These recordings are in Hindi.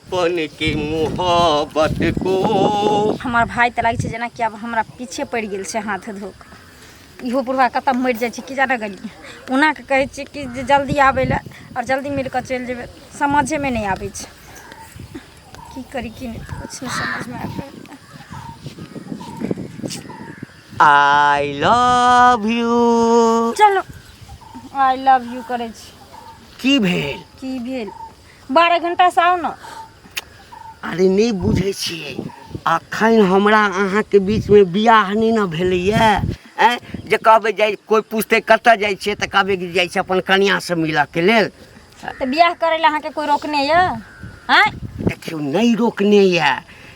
अपन के मोहब्बत को। हमार भाई तो लगे जना कि अब हमरा पीछे पड़ गेल छै हाथ धोक इहो बुढ़वा कतऽ मरि जाइ छै कि जाने गली उना के कहै छियै कि जे जल्दी आबै लए और जल्दी मिल कऽ चलि जेबै समझे में नहीं आबै छै की करी कि नहीं कुछ नहीं समझ में आबै। आई लव यू। चलो आई लव यू करे छी। की भेल? की भेल 12 घंटा से आओ न। अरे नहीं बुझे छिए अखन हमरा अहाँ के बीच में बियाह नहीं न भेलैया जे कहबै जाय कोई पूछते कतऽ जाइ छियै तऽ कहबै कि जाइ छै अपन कन्या से मिलऽ के लेल। तऽ बियाह करे ला अहाँ के कोई रोकने ये हैं? देखियो नहीं रोकने ये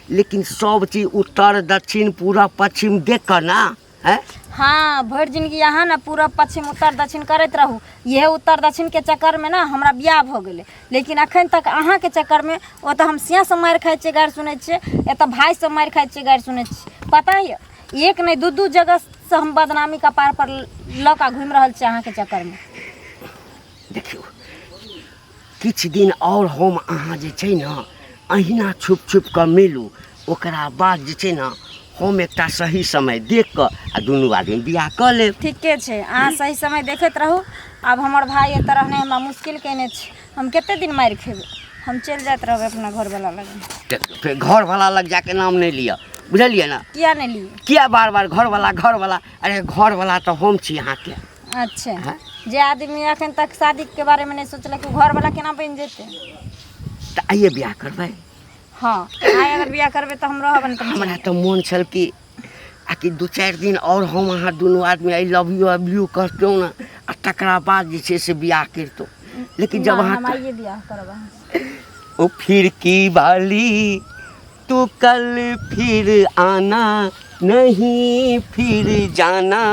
लेकिन सब चीज उत्तर दक्षिण पूरब पश्चिम देख कर ना है। हाँ भर जिंदगी यहाँ ना पूरब पश्चिम उत्तर दक्षिण करते रहू यह उत्तर दक्षिण के चक्कर में ना हमरा बियाह भ गेलै लेकिन अखन तक अहाँ के चक्कर में ओ तो हम सिया से मार खाइ छियै गारि सुनै छियै एतऽ भाई से मार खाइ छियै गारि सुनै छियै पता है एक नहीं दू जगह से हम बदनामी का पार पर लऽ कऽ घूमि रहल छियै अहाँ के चक्कर में। देखियो किछ दिन और हम अहाँ जे छै ना अहिना छुप छुप कऽ मिलू ओकरा बाद जे छै ना हम एकटा सही समय देख कऽ आ दुनू आदमी बियाह कऽ लेब। ठीके छै अहाँ सही समय देखैत रहू। अब हमर भाई एतऽ रहने हमरा मुश्किल केने छै हम कते दिन मारि खेबै हम चलि जाइत रहबै अपना घरवाला लग। फिर घरवाला लग जाके नाम नहीं लिया बुझलिए ना। किया नहीं लिए? किया बार बार घरवाला अरे घरवाला तो हम छी अहाँ के। अच्छा जे आदमी अखन तक शादी के बारे में नहीं सोचलक घरवाला केना बन जेतै? तो आइए बियाह करबै। हाँ आइ अगर बियाह करबै तो हम रहब न। हमरा तो मन छल कि आकि 2-4 दिन और हम अहाँ दुनू आदमी आई लव यू कहतौ ना आ तकरा बाद जे छै से बियाह करतौ लेकिन जब हम आइए बियाह करब। ओ फिर की वाली तू कल फिर आना नहीं फिर जाना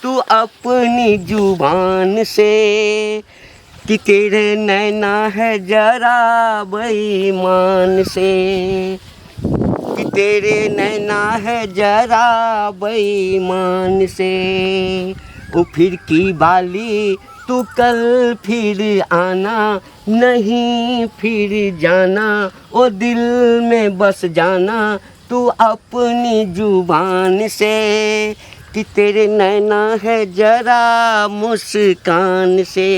तू अपनी जुबान से कि तेरे नैना है जरा बेईमान से कि तेरे नैना है जरा बेईमान से। ओ फिर की बाली तू कल फिर आना नहीं फिर जाना ओ दिल में बस जाना तू अपनी जुबान से कि तेरे नैना है जरा मुस्कान से।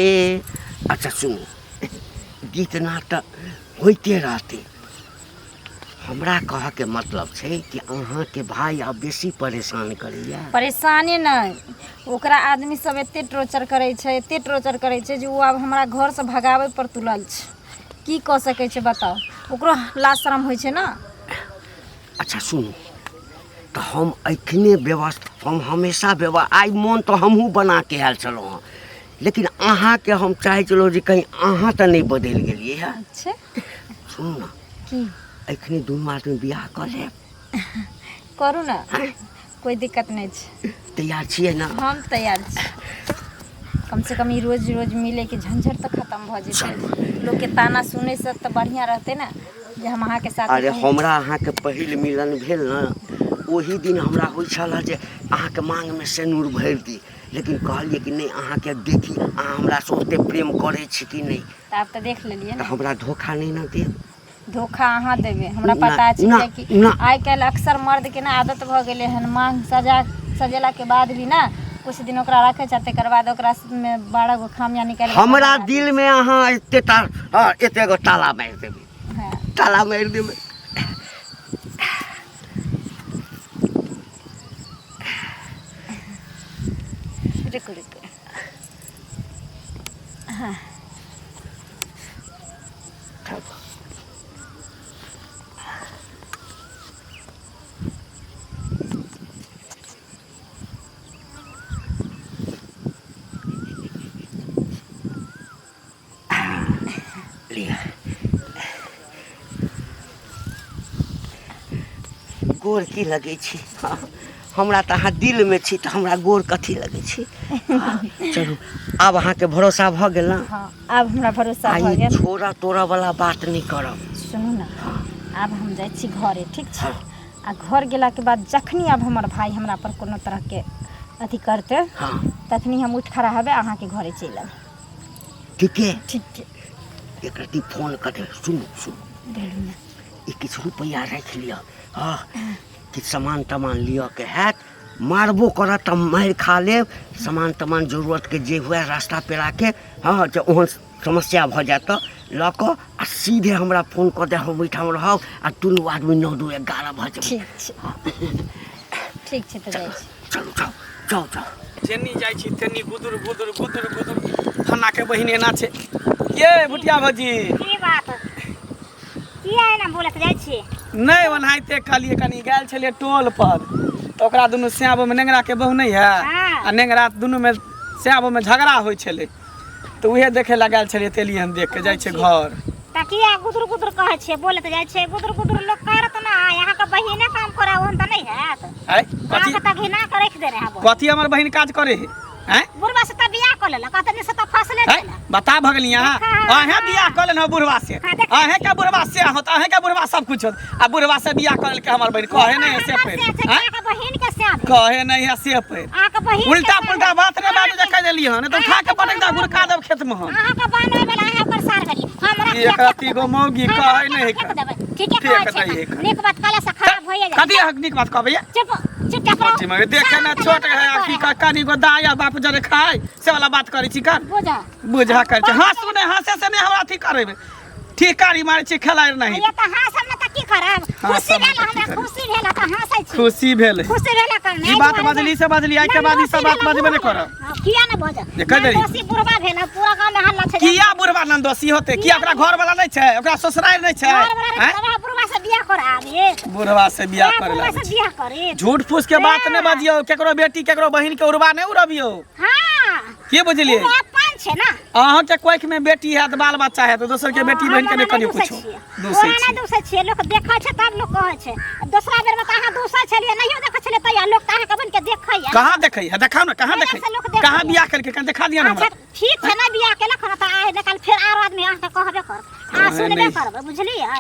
अच्छा सुनो गीत नाटक होते रहते हमरा कह के मतलब छै कि अहाँ के भाई अब बेसी परेशान करैया। परेशानी नहीं ओकरा आदमी सब एते टॉर्चर करे छै जे वो अब हमरा घर से भगावे पर तुलल छै की कह सकै छै बताओ ओकरो लाज शरम होइ छै ना। अच्छा सुनू तो हम एखने व्यवस्था हम हमेशा आई मोन तो हमहूँ बना के आयल छलहुँ हँ लेकिन अहाँ के हम चाहे चलो जे कहीं अहाँ तो नहीं बदल गेलिए है। अच्छा सुनू ना की एखने दुनू आदमी बियाह कर लेब। करू ना कोई दिक्कत नहीं छै। तैयार छियै ना? हम तैयार छी कम से कम रोज रोज मिले के झंझट तो खत्म भ जेतै लोग के ताना सुने से तो बढ़िया रहते ना जे हम अहाँ के साथ। अरे हमरा अहाँ के पहिल मिलन भेल ना ओही दिन हमरा होइ छल जे अहाँ के मांग में सेनूर भरि दी लेकिन कहलिए कि नहीं अहाँ के देखी अहाँ हमरा से ओते प्रेम करे छी कि नहीं। तब तो देख लेलिए ना। हमरा धोखा नहीं ना देब। धोखा अहाँ देवे हमरा पता छै कि आइ काल्हि अक्सर मर्द के ना आदत भ गेलै हन मांग सजेला के बाद भी ना कुछ दिन ओकरा रखे छै तकर बाद ओकरा में 12 गो खामियां निकाल हमरा दिल में अहाँ एते गो ताला मार देबै। हाँ। ताला मार देबै। रुको हाँ गोर की लगे छी हमरा तो अहाँ दिल में छी तो हमरा गोर कथी लगे छी। चलू अब अहाँ के भरोसा भ गेल ना। हाँ अब हमरा भरोसा भ गेल। छोरा तोरा वाला बात नहीं करब। सुनू ना अब हम जाइ छी घरे ठीक छै आ घर गेला के बाद जखनी अब हमर भाई हमरा पर कोनो तरह के अथी करते तखनी हम उठ खड़ा हेबे अहाँ के घरे चलि आब। ठीक है ठीक है एक रती फोन कर दे। सुनो बोलू ना ई किछु रुपैआ राखि लिअ हाँ किछु सामान तमान लिअ के हैत मारबो करत तऽ मारि खा लेब सामान तमान जरूरतके जे हुए रास्ता पेड़ाके हाँ जँ ओहन समस्या भऽ जायत तऽ लऽ कऽ आ सीधे हमरा फोन कऽ दे हम ओहिठाम रहब आ दुनू आदमी 9 2 11 भऽ जेबै ठीक छै तऽ जाइ छी चलू जाउ जाउ जाउ जेनी जाइ छी तेनी गुदुर गुदुर गुदुर गुदुर फन्ना के बहिन एना छै ये भुटिया भौजी की बात किया एना बोलत जाइ छी नहीं ओनाहिते कहलिए कनी गेल छलिए टोल पर तो ओकरा दुनू श्याब में नेंगरा के बहू नहीं है आ नेंगरा दुनू में श्याब में झगड़ा होय छले तो उहे देखे ला गेल छलिए तेली हम देख के जाइ छै घर त किया गुदुर गुदुर कहै छै बोलत जाइ छै गुदुर गुदुर लोग करत ना यहाँ के बहिने काम करा ओहन त नहीं हैत है कथी कथी त घिना के रख दे रहे कथी हमर बहिन काज करे है हैं बुढ़वा से त बियाह कर लेला कतनी से त फसले है छला बता भगली यहाँ अहे बियाह कर लेन बुढ़वा से अहे के बुढ़वा से होत अहे के बुढ़वा सब कुछ होत आ बुढ़वा से बियाह कर के हमर बहिन कहे नहीं से पे हैं के बहिन के श्याम कहे नहीं है से पे आ के बहिन उल्टा पुल्टा बात ने बाजू जे कह देली हन तो खा के पटक दा गुरका देब खेत में हम अहाँ के बानोय वाला अहाँ पर सार करी हमरा एक रत्ती गो मौगी कहे नहीं कर ठीक है फेंक कहै दही छै निक बात कला से खराब होय जाय कथी हकनीक बात कहबे चुप चुपचाप पट्टी में देखे ना छोट है की कनी गो दाया बाप जरे खाए से वाला बात करै छी कर बुझा बुझा कर छै हां सुने हंसे से नहीं हमरा ठीक करबे ठीक कारी मारे छी खलाएर नहीं ये त हां सब न त की करब खुशी भेल हमरा खुशी भेल त हंसै छी खुशी भेल खुशी भेल करने ई बात बजली से बजली आई के बाद ई सब बात बजबे नहीं करब किया न बज ये कह दे खुशी बुढ़वा भेल पूरा गांव में हल्ला छै किया बुढ़वा नंदोसी होते किया ओकरा घर वाला नहीं छै ओकरा ससुराल नहीं छै हैं बुढ़वा से बियाह कर आबे बुढ़वा से बियाह करे बुढ़वा ला से बियाह करे झूठ फूस के बात नहीं बजियो केकरो बेटी केकरो बहिन के उड़वा नहीं उड़बियो हां की बुझलिए वो अपन छै ना अहाँ के कोइख में बेटी है तो बाल बच्चा है तो दोसर के बेटी बहन के नहीं करियो कुछ दूसै छी दूसै छी लोग देखै छै तब लोग कहै छै दूसरा बेर में त अहाँ दूसै छलिए नहियो देखै छलिए त लोग त अहाँ के बन के देखै है कहां देखै है देखाओ ना कहां देखै कहां बियाह करके कहां दिखा दिया ना हमरा ठीक छै ना बियाह केला खना त आइ निकाल फिर आरो आदमी अहाँ के कहबे कर आ सुनबे करब बुझलिए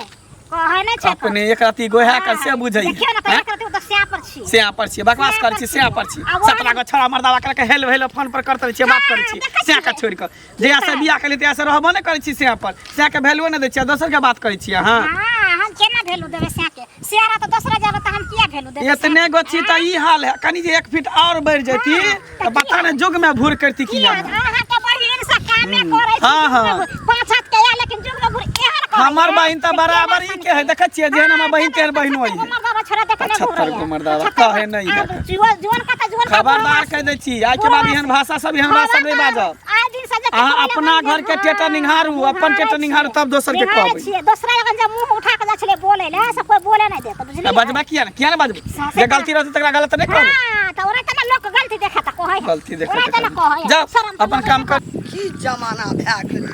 कहै नै छै अपने एक राती गोहा कर से बुझै देखियो ना त एक राती त स्या पर छी से पर छी बकवास कर छी से पर छी सतरा गो छड़ा मर्दावा करके हेल हेल फोन पर करते छी बात करै छी से का छोड़ के जया से बियाह कर लेते ऐसे रहबो नै करै छी से पर से के वैल्यू नै दै छी दोसर के बात करै छी हां हां हम केना वैल्यू देबे स्या के स्यारा त दूसरा जगह त हम किया वैल्यू देबे इतने गो छी त ई हाल है कनी जे 1 फीट और बढ़ जैती त बता ने जुग में भूर करती किया अहाँ के बहिन से कामे करै छी हां हां 5 हाथ के या लेकिन जुग में भूर एहन कर हमर बहिन त बराबर ही के है देखै छियै जेहन हमर बहिन तेहन बहिन होई है मर्दावा छोरा देखे ना 75 गो मर्दावा कहे नहीं है जीवन कता जीवन खबरदार कह दै छी आइ के बाद एहन भाषा सब एहन भाषा नहीं बाजब आइ दिन से अहाँ अपना घर के टेटर निहारू अपन टेटर निहारू तब दोसर के कहबै छियै दूसरा लगन जब मुंह उठा के जा छले बोले ले सब कोई बोले नहीं देत बुझलिए बजबा किया ना बजबे जे गलती रहत तकरा गलत नहीं कहबै हां त ओरा तना लोग गलती देखा त कहै गलती देखा ओरा तना कहै जाओ अपन काम कर की जमाना भए गेलै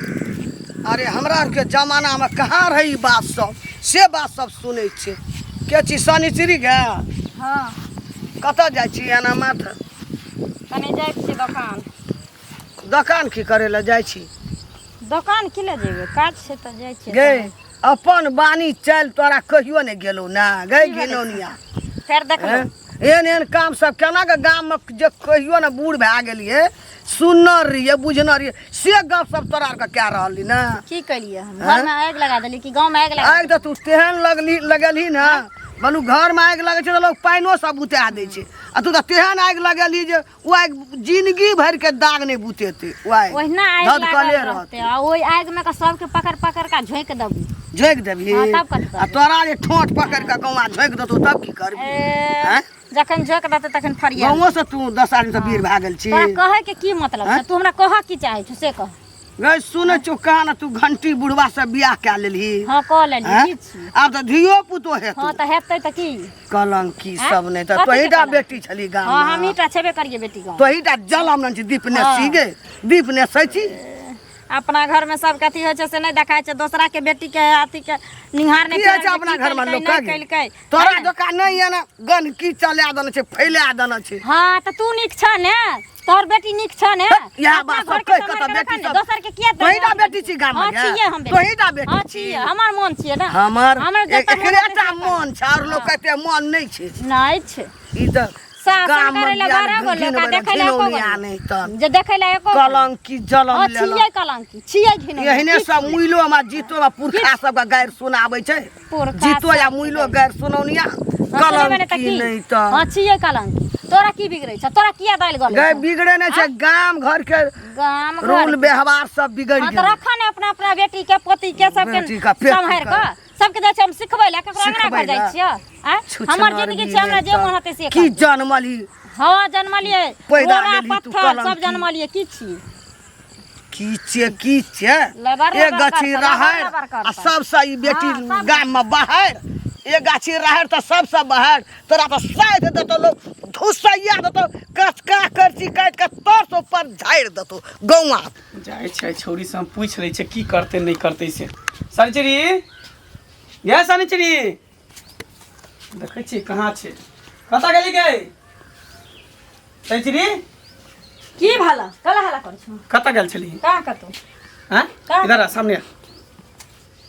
अरे हमरा आरके जमानामे कहाँ रही बात सब से बात सब सुनै छियै के छी शनिश्री गे हां कतऽ जाइ छी एना माथ कने जाइ छी दुकान दोकान की करे लए जाइ छी दुकान कि ले जेबै काज छै त जाइ छी गे अपन बानी चल तोरा कहियो नहि गेलौ ना गे घिनौनिया फेर देखबै एहन एहन काम सब केना के गाम में जे कहियो ना बूढ़ भए गेलिए सुनर रहिए बुझनर रहिए से गप सब तोरा आर के कए रहली ना की करिए हम घर में आग लगा देली कि गांव में आग लगा आग तऽ तू तेहन लगली ना बनू घर में आग लगे छै तऽ लोग पानिओ सब बुता दै छै आ तू तऽ तेहन आग लगेली जे ओ आग जिंदगी भर के दाग नहीं बुतेते ओहिना आग लागल रहते आ ओइ आग में का सबके पकड़ पकड़ का झोंक देबू झोंक देबी हाँ, तब कथी करबी? आ तोरा जे ठोंठ पकड़ के गौवा झोंक देतौ तब की करबी हैं जखन झोंक देते तखन फरिया गाँवो से तू 10 आदमी से वीर भए गेल छी तोरा कहे के की मतलब है तू हमरा कह की चाहे छ से कह गै सुन चो कहा ना तू घंटी बुढ़वा से बियाह कए लेलही हां कह लेली हैं? की छी आब तऽ धियो पुतो हेतौ हां त हेतै त की कलंकी हैं? सब नहीं तऽ कथी के तोहीटा कलंक? बेटी छली गाम हां में हम ईटा छेबे करिए बेटी गांव तोहीटा जलम न छी दीपने हाँ। सीगे दीपने सची अपना घर में सब कथी होय छै से नहीं देखाय छै दूसरा के बेटी के अथी के निहार नहीं की होइ छै अपना घर में लोग कइलकै तोरा दोकान नहीं है ना गंदगी चला देने छै फैला देने छै हां त तू निक छ ने तोर बेटी निक छ ने यह बात सब कह के बेटी सब दोसर के किया तोहीटा बेटी छी गाम हां में छियै हम बेटी तोहीटा बेटी हां छी छियै हमर मन छियै ना हमर हमर जतऽ मोन एकरेटा छै मन छै और लोग कहते मन नहीं छै नहीं छै ई त शासन गाम में करेला बियाह बारह गो घिन लोग, आ बना, देखेला एको घिनौनी गो आ नहीं तन। जे देखेला एको गो। कलंकी जलम हाँ, लेला छियै कलंकी, छियै घिनौनी। यहने सब मुइलो में जीतो में पुरखा सब का गैर सुनावे छै पुरखा जीतो या सब मुइलो गैर सुनौनिया कलंकी नहीं तन। हाँ छियै कलंकी। तोरा की बिगड़ै छ? तोरा किया दाइल गलै गए छ? बिगड़े नहीं छै गाम घर के गाम घर रूल व्यवहार सब बिगड़ हाँ तो गेल। रखा ने अपना अपना बेटी के पोती के सबके बेटी का, पेटी सम्हार का। के सबके जाइ छै हम सिखबै ला केकरो अंगना सिखबै घर जाइ ला। छियै आ छुछुनर हमर जिंदगी छै हमरा जे मन होते से की करबै। जनमली हाँ जन्मलिए पैदा रोड़ा लेली तू पत्थर कलंकी। सब जन्मलिए की छी की छे लेबर एक लेबर गाछी करता, रहर लेबर लेबर आ करता। सबसे ई बेटी हाँ, सब। गाम में बाहर एक गाछी रहर तो सबसे बाहर तोरा तो साइड देतो लोग धुसैया देतो कचका करची काट के तोर से ऊपर झाड़ देतो गौवा जाइ छै छौरी से हम पूछ लै छै की करते नहीं करते से। सनिचरी ये सनिचरी देखै छी कहाँ छै, कतऽ गेली गई सनिचरी? की भला कला हला कर छ? कतऽ गेल छली? का कतो हैं का? इधर आ सामने आ।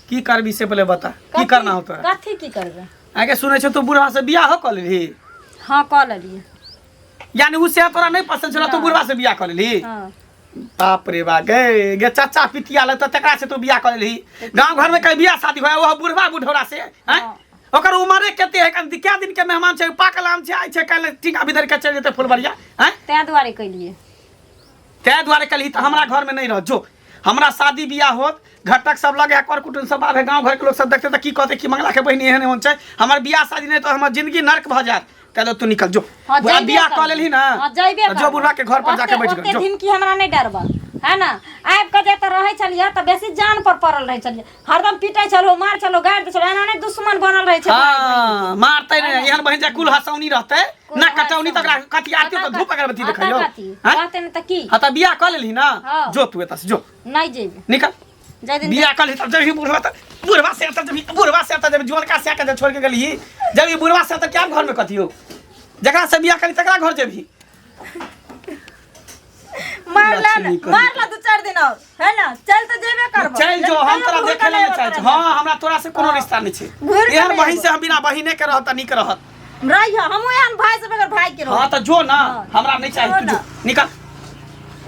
की करबी से पहले बता की करना हो तोरा? कथी की करबै? आगे सुनै छौ तू बुढ़वा से बियाह कर लेली, हाँ कऽ लेलिए। यानी उससे तोरा नहीं पसंद छौ तू बुढ़वा से बियाह कर लेली? हाँ बाप रे बा गे गे चाचा पितिया लग तो तकरा से तू बियाह कर लेली। गांव घर में कहीं बियाह शादी होय वो बुढ़वा बुढ़ौरा से हैं? हाँ। ओकर उम्र कते है कन क्या दिन के मेहमान छै पाकल आम छै आइ छै काल्हि टीका बिधर के चल जेते फुलबरिया हैं? तैं दुआरे कैलिए। तै दुआरे कलही त हमरा घर में नहीं रह जो हमरा शादी बियाह होत घटक सब लगे कर कुटुम सब आवे गांव घर के लोग सब देखते त की कहते कि मंगला के बहिनी एहन होन छै हमर बियाह शादी नहीं तो हमर जिंदगी नरक भ जात। कहलो तू निकल जो हाँ, बुढ़ा जइबे बियाह करबै। कर लेली ना हाँ, जइबे जो बुढ़वा के घर पर जाके बैठ ओते जो। दिन की हमरा नहीं डरबा है ना। आबि के जे त रहै छलिए त बेसी जान पर पड़ल रहै छलिए, हरदम पीटै छलो मार छलो गाड़ दै छलो, एना नहीं दुश्मन बनल रहै छै। हां मारते नहीं एहन बहन जा कुल हसौनी रहते ना कटौनी तक कथी आती तो धूप अगरबत्ती देखियो हैं? कहते नहीं त की हां त बियाह कर लेली ना हाँ। जो तू एता से जो नहीं जेबे निकल जाय दिन बियाह कर ली तब जब ही बुढ़वा से जब जुआन का से के छोड़ के गली जब ये बुढ़वा से क्या घर में कथी हो जकरा से बियाह करी तकरा घर जेबी मारला दू चार दिन और है ना चल तो जेबे करबो। चल जो हम तोरा देखे ले चाहे छी। हां हमरा तोरा से कोनो रिश्ता नहीं छै घूर के एहन ले बहिन से हम बिना बहिने के रहत निक रहत। रही हमहु एहन भाई से बगैर भाई के रहो। हां त जो ना हमरा नहीं चाहिए तू जो निकल।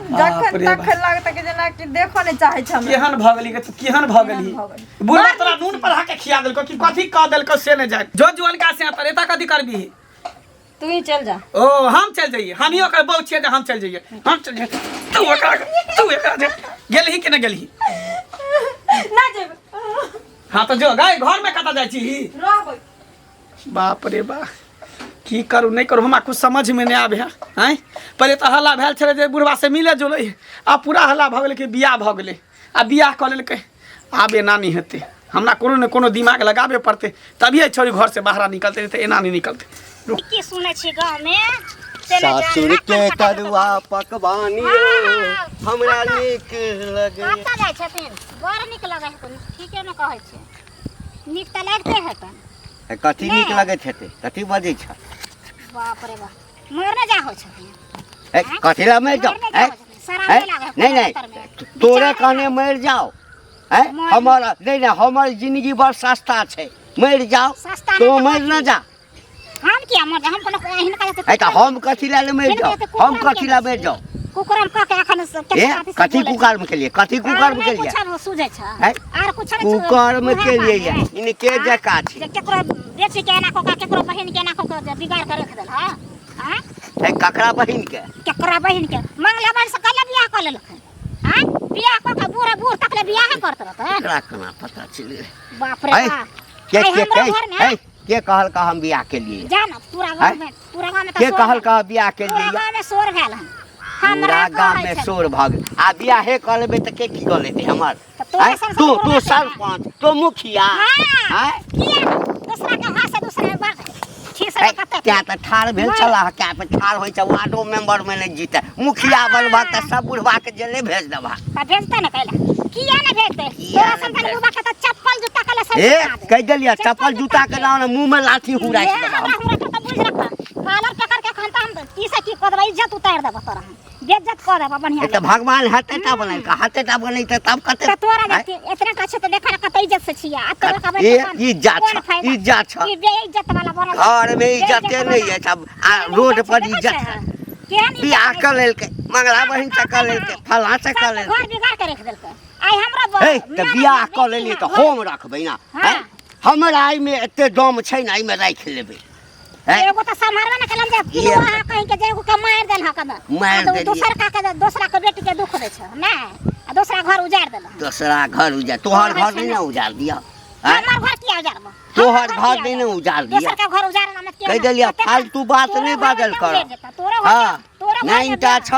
जखन तखन लागत कि जेना कि देखो नहीं चाहे छ हम। केहन भगली के तू केहन भगली बुढ़वा तोरा नून पर हाके खिया देलको कि कथी कह देलको से नहीं जाए जो जुआन का से पर एता कथी करबी? तू ही चल जा। ओ हम चल जाइए हम ही ओकर बहुत छियै हम चल जाइए हम चल जाइए तू एकरा गेलही कि नहीं गेलही? ना जेबे। हाँ तो जो गए घर में कता जाइ छी रहबै। बाप रे बा की करू नहीं करू हमरा कुछ समझ में नहीं आवे हैं। पहले तो हल्ला भेल छले जे बुढ़वा से मिले जुले आ पूरा हल्ला भ गेलै कि बियाह भ गेलै आ बियाह क लेलकै आबे नानी हेतै हमरा कोनो न कोनो दिमाग लगाबे पड़ते तभी छोरी घर से बाहर निकलते नहीं तो एना नहीं निकलते। की सुनै छी गांव में सासुर के करुआ पकवानी हमरा नीक लगे। कतऽ जाइ छथिन? बड़ नीक लगै है ठीके न कहै छै नीक तऽ लगते हेतन। कथी नीक लगैत हेतै कथी बजै छ? बाप रे बाप मर न जा हो छथिन कथी ला मर जाओ? नहीं नहीं तोरे कहने मर जाओ हमारा नहीं नहीं हमारी जिंदगी बड़ सस्ता है मर जाओ सस्ता तो नहीं मर न जा। हम किया मर जा हम कोनो एहन कहते है तो हम कथी ला मर जाओ हम कथी ला मर जाओ? कुकुरम का के एखन कथी कुकर में के लिए कथी कुकर में के लिए कुछ सुझै छ हैं? आर कुछ नहीं कुकर में के लिए इनके जका छी केकरो बेची के एना को केकरो बहिन के एना को बिगाड़ के रख देल हां है ककरा बहिन के केकरा बहिन के मंगला बन से कल बियाह कर लेलक हां बियाह को के बूढ़ा बूढ़ तक ले बियाह करत रहत एकरा केना पता चले? बाप रे बाप के के कहल का हम बियाह के लिए जान पूरा गांव में के कहल का बियाह के लिए? गांव में शोर भेल हन पूरा गांव में शोर भग आ बियाहे कर लेबे त के की कर लेते हमर? तोरा तू सरपंच तो मुखिया हां किया दूसरा के हाथ से दूसरे बार ठीक से कते क्या त ठार भेल छला क्या पे ठार होई छ वार्डो मेंबर में नहीं जीते मुखिया बनबा त सब बुढ़वा के जेले भेज देबा त भेजते न कहला किया न भेजते तोरा संतान बुढ़वा के त चप्पल जूता के सब ए कह देलिया चप्पल जूता के लाओ मुंह में लाठी हुराई देबा। हमरा के त बुझ रखा कालर पकड़ के खंता हम की से की कर देबा इज्जत उतार देबा तोरा बेइज्जत कर देबा बढ़िया तो भगवान हाथेटा बनाई का हाथेटा बनै त तब कते त तोरा जाति एतना का छ त देखा कत इज्जत से छिया आ तोरा का इज्जत छ ई बेइज्जत वाला बोल घर में इज्जत नहीं है सब रोड पर इज्जत है बियाह कर लेल के मंगला बहिन से कर लेल के फला से कर लेल घर बिगाड़ के रख देलकै आई हमरा त बियाह कर लेली त हम रखबै ना हमरा आई में एते दम छै ना आई में राख लेबै एगो त संभालबे न कलम जे किलो वहां कहीं के जेगो के मार देल ह कद मार देलिए दूसरा के बेटी के दुख दे छ ना आ दूसरा घर उजाड़ देल दूसरा घर उजाड़ तोहर घर नहीं ना उजाड़ दिया हमर घर किया उजाड़बो तोहर घर नहीं ना उजाड़ दिया दूसरा के घर उजाड़ना मत कह देलिए फालतू बात नहीं बादल कर हां नहीं ता छ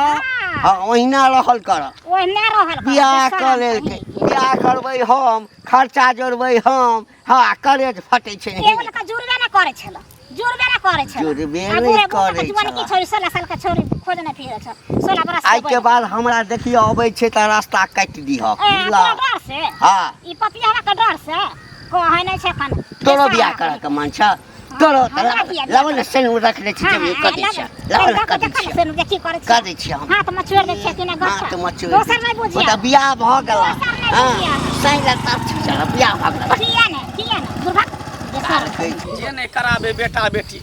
ओहिना रहल कर ओहिना रहल बियाह कर लेल के बियाह करबै हम खर्चा जोड़बै हम हां करेज फटै छै एगो त जुड़बे न करे छल जुड़बे न करे छल जुड़बे नहीं करे जीवन की छोरी 16 साल के छोरी खोज न फिरे छ 16 बरस आई के बाद हमरा देखियो अबै छै त रास्ता काट दीह बुझला डर से हां ई पपिया के डर से कहै नै छै खन तोरो बियाह करे के मन छ तोरो लवन सेन रख ले छी जब कदै छ लवन कदै छ सेन देखि करे छ कदै छी हम हाथ में छोड़ दे छै कि ना गछ हाथ में छोड़ दोसर नै बुझिया त बियाह भ गेल हां सही लगता चल बियाह भ गेल किया ने दुर्भाग्य जे नहीं कराबे बेटा बेटी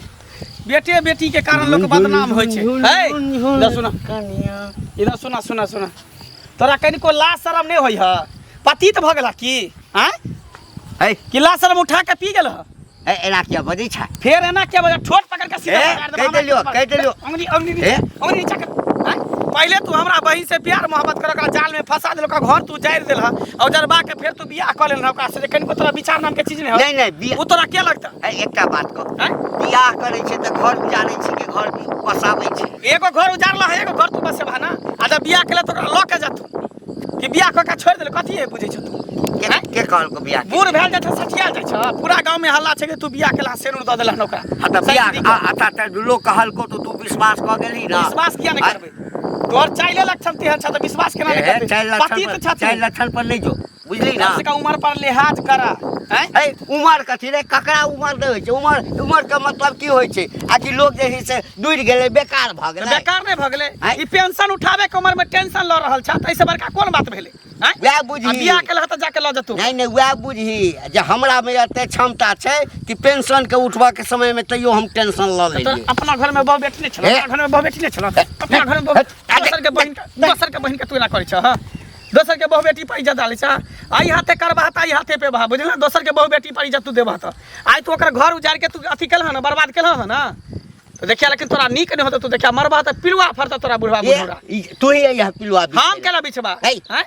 बेटे बेटी के कारण लोग बदनाम होय छै हे इधर सुना इधर सुना सुना सुना तोरा कनिको लाज शरम नहीं होय ह पतित भ गेला की हैं हे कि लाज शरम उठा के पी गेल ह एना किया बजै छ फिर एना के बजा ठोट पकड़ के सीधा कह देलियो अंगली अंगली चक पहले तू हमरा बहिन से प्यार मोहब्बत कर ओकरा जाल में फंसा देल ओकरा घर तू जाइर देल और जरबा के फिर तू बियाह कर लेल ओकरा से कनिको तोरा विचार नाम के चीज नहीं नहीं वो तोरा के लगता एकटा बात को बियाह करे छै त घर उजाड़ै छै के घर बसाबै छै एगो घर उजाड़ला है एगो घर तू बसेबा ना आ जब बियाह केला तो ल के जतू कि बियाह क के छोड़ देल कथि है बुझै छ तू के कहल को बियाह बूढ़ भेल जाय छ सठिया जाय छ पूरा गांव में हल्ला छै कि तू बियाह केला सेनुर द देलहन ओकरा त बियाह आता त लोग कहल को तो तू विश्वास क गेली ना विश्वास किया नहीं करबे तोर चाइले लक्षण तेहन छ त विश्वास केना नहीं करबे पति त छ चाइल लक्षण पर नहीं जो बुझली ना का उम्र पर लिहाज करा हैं ए उम्र कथि रे ककरा उम्र दे होय छै उम्र के मतलब की होय छै आकि लोग जे है से दूर गेले बेकार भ गेले बेकार नहीं भ गेले ई पेंशन उठावे के उम्र में टेंशन ल रहल छ त ऐसे बड़का कोन बात भेले हैं वह बुझी बियाह केला त जाके ल जतू नहीं वह बुझी जे हमरा में एते क्षमता छै कि पेंशन के उठवा के समय में तैयो हम टेंशन ल लेली अपना घर में बहु बेटी नहीं छल अपना घर में बहु बेटी नहीं छल अपना घर में दोसर के बहिन के तू ना करे छ हां दोसर के बहु बेटी पर इज्जत डाले छ आई हाथे करबा त आई हाथे पे बहा बुझला दोसर के बहु बेटी पर इज्जत तू देबा त आई तू ओकर घर उजाड़ के तू अथी केलह ना बर्बाद केलह ना तो देखिया लेकिन तोरा नीक नहीं होता तू देखिया मरबा त पिलुआ फरता तोरा बुढ़वा बुढ़वा तू ही यह पिलुआ हम केला बिछबा हैं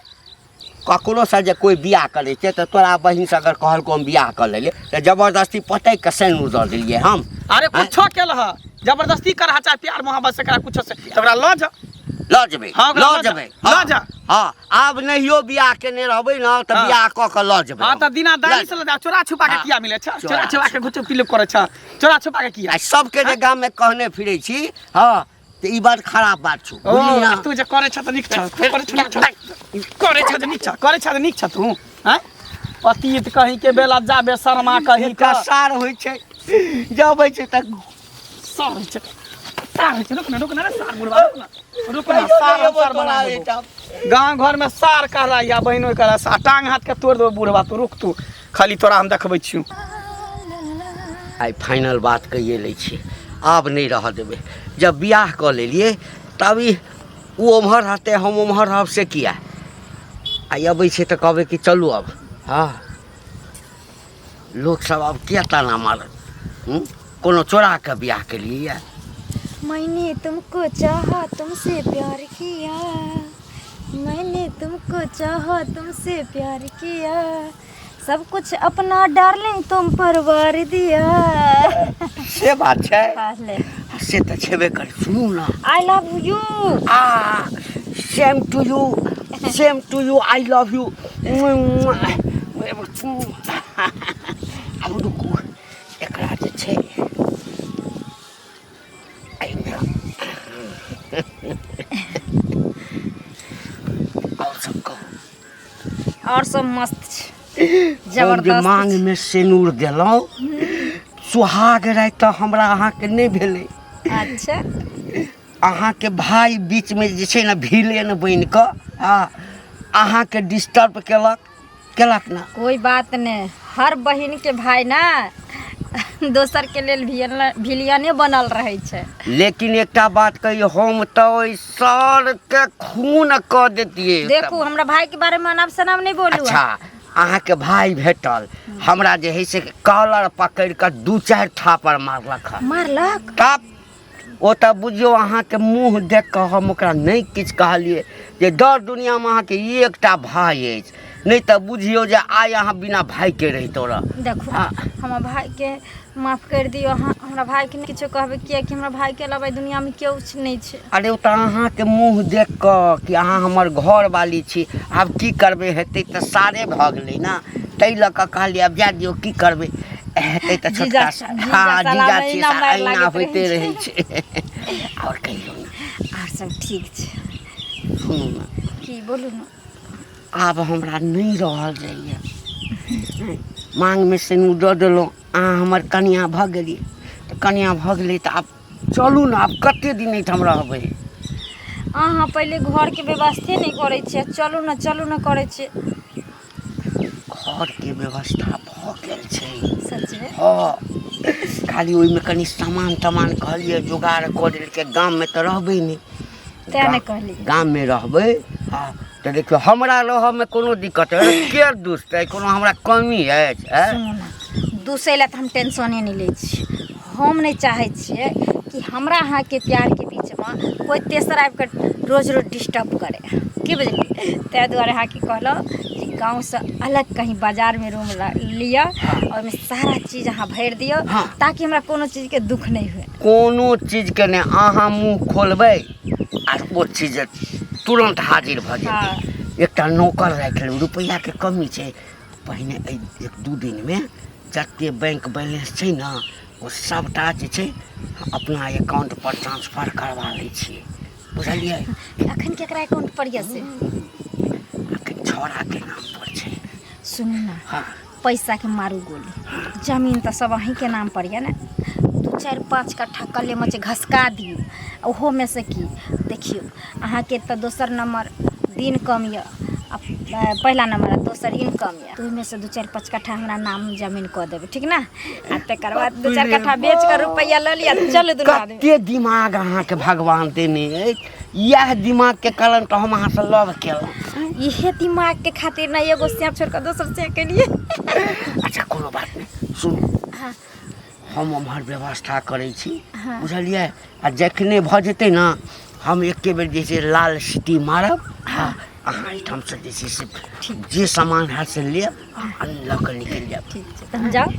ककरो से जे कोई बियाह करे छै त तोरा बहिन से अगर कहल को हम बियाह कर लेले त जबरदस्ती पटै के सेनुर द देलिए हम अरे कुछो केलह जबरदस्ती करहा चाहे प्यार मोहब्बत से करा कुछो से तोरा ल जा ल जेबै ल जा हां अब नहियो बियाह केने रहबै न त बियाह क के ल जेबै हां त दिना दाई से ल जा चोरा छुपा के किया मिले छ चोरा छुपा के घुचो पिलुप करे छ चोरा छुपा के किया सबके जे गांव में कहने फिरै छी हां त ई बात खराब बात छु बुझली ना तू जे करे छ त निक छ करे छ त निक छ करे छ त निक छ तू हैं पतित कहीं के बेला जाबे शर्मा कहीं का सार होय छै जबै छै त सार होय छै रुक ना रे सार बुढ़वा रुक ना सार बना गांव घर में सार कहला या बहिनो कहला सा टांग हाथ के तोड़ दो बुढ़वा तू रुक तू खाली तोरा हम देखबै छियौ आई फाइनल बात कहिए लै छी आब नहीं रह देबै जब बियाह क लेलिए तभी वो उम्हर रहते हम उम्हर रहब से किया आई अबै छै त कहबै कि चलू अब हाँ लोग सब अब क्या ताना मारत कोनो चोरा के बियाह के लिए मैंने तुमको चाहा तुमसे प्यार किया मैंने तुमको चाहा तुमसे प्यार किया सब कुछ अपना डार्लिंग तुम पर वार दिया से बात छै ले से त छेबे कर सुनू ना I love you same to you I love you अब रुकू एकरा जे छै और सब मस्त जबरदस्त मांग में सेनूर देलौं सुहाग रात त हमरा अहाँ के नहीं भेलै अच्छा अहाँके भाई बीच में जे छै ने भिलेन बनि कऽ अहाँके डिस्टर्ब केलक ना। कोई बात नहीं, हर बहिन के भाई ना दोसर के लेल भिलियने बनल रहे छै। लेकिन एकटा बात कहियो, हम तो ओइ सर के खून कऽ देतियै। देखू हमरा भाई के बारे में अनाप शनाप नहीं बोलू। अच्छा, अहाँके भाई भेटल, हमरा जे है से कॉलर पकड़ कऽ 2-4 थापर मारलक। मारलक? तब ओ तऽ बुझियौ अहाँके मुँह देख कऽ हम ओकरा नहीं किछु कहलियै जे दर दुनियामे अहाँके एकटा भाई अछि, नहीं तऽ बुझियौ जे आइ अहाँ बिना भाई के रहितो रह। देखो हमरा भाई के माफ कर दियो, अहाँ हमरा भाई के किछो कहबे किया कि हमरा भाई के अलावा दुनिया में केओ नहीं छै। अरे ओ तऽ अहाँके मुँह देख कऽ कि अहाँ हमर घर वाली छी, आब की करबै, हेतै तऽ सारे भऽ गेलै ना, ताहि लऽ कऽ कहलियै आब जा दियौ, की करबै, हेतै तऽ छोटका जीजा छी, अहिना होइते रहै छै। और कहियौ ना। आर सब ठीक छै। सुनू ना, की बोलू ना। आब हमरा नहीं रहल जाइए, मांग में सिनूर दऽ देलहुँ, अहाँ हमर कनिया भऽ गेलियै, तऽ कनिया भऽ गेलै तऽ आब चलू ना, आब कतेक दिन एहिठाम रहबै। अहाँ पहले घर के व्यवस्थे नहीं करे छियै, चलू ना करे छियै। घर के व्यवस्था भऽ गेल छै। सच में? हाँ, खाली ओहिमे कनि सामान कहलिए जुगाड़ कऽ देलकै। गाम में तऽ रहबै नहीं, तें नहीं कहली। गाम में रहबै हाँ, तऽ देखियौ हमरा रहऽ में कोनो दिक्कत है के दुसतै, कोनो हमरा कमी अछि? सुनू ना, दूसरे ला तऽ हम टेंशने नहीं लै छी। हम नहीं चाहे छियै कि हमरा अहाँ के प्यार के बीच में कोई तेसर आबि कऽ रोज डिस्टर्ब करे, की बुझलियै? ताहि दुआरे अहाँ की कहलहुँ कि गाँव से अलग कहीं बाजार में रूम लिअ, और में सारा चीज अहाँ भरि दियौ, ताकि हमरा कोनो चीज के दुख नहीं हुए। कोनो चीज के नहीं, अहाँ मुँह खोलबै आ वो चीज तुरंत हाजिर भऽ जेतै। एकटा नौकर राखि लेबै, रुपैया के कमी छै, पहिने 1-2 दिन में जते बैंक बैलेंस छै ना, वो सबटा जे छै अपना अकाउंट पर ट्रांसफर करवा लै छियै, बुझलियै? अखन केकरा अकाउंट पर ये से? अखन छोड़ा के नाम पर छै। सुनू ना, हाँ, पैसा के मारू गोली, जमीन तो सब अहीं के नाम पर है ना, 2-4-5 कट्ठा कल्ले मचे घसका दियो। ओहो में से की देखियो, अहाँ के तो दोसर नंबर दिन कम ये, पहला नंबर दोसर इनकम ये, तो में से 2-4-5 कट्ठा हमरा नाम जमीन कऽ देबै, ठीक ना? आ तकर बाद 2-4 कट्ठा बेच कर रुपया लऽ लिया, चल दुनू आदमी। कते दिमाग अहाँके भगवान देने अछि, यह दिमाग के कारण तो हम अहाँ से लव केलहुँ। इहे दिमाग के खातिर ना एगो से छोड़ कर दोसर से के लिए। अच्छा कोनो बात नहीं, सुनू, हम उम्हर व्यवस्था करै छी, बुझलियै? आ जखने भऽ जेतै ना, हम एके बेर जे छै लाल सिटी मारब, अहाँ एहिठाम से जे छै से जे सामान है से लेब आ लऽ कऽ निकलि जायब। ठीक छै, तऽ हम जाओ।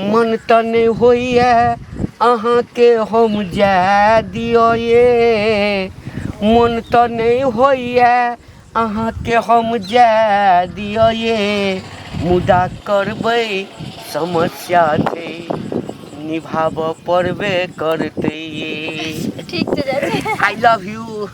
मन तऽ नहि होइए अहाँके हम जाय दियौ ये, मन तऽ नहीं होइए अहाँके हम जाय दियौ ये, मुदा करबै समस्या छै, निभाबऽ पड़बे करतै ये। ठीक छै, आई लव यू।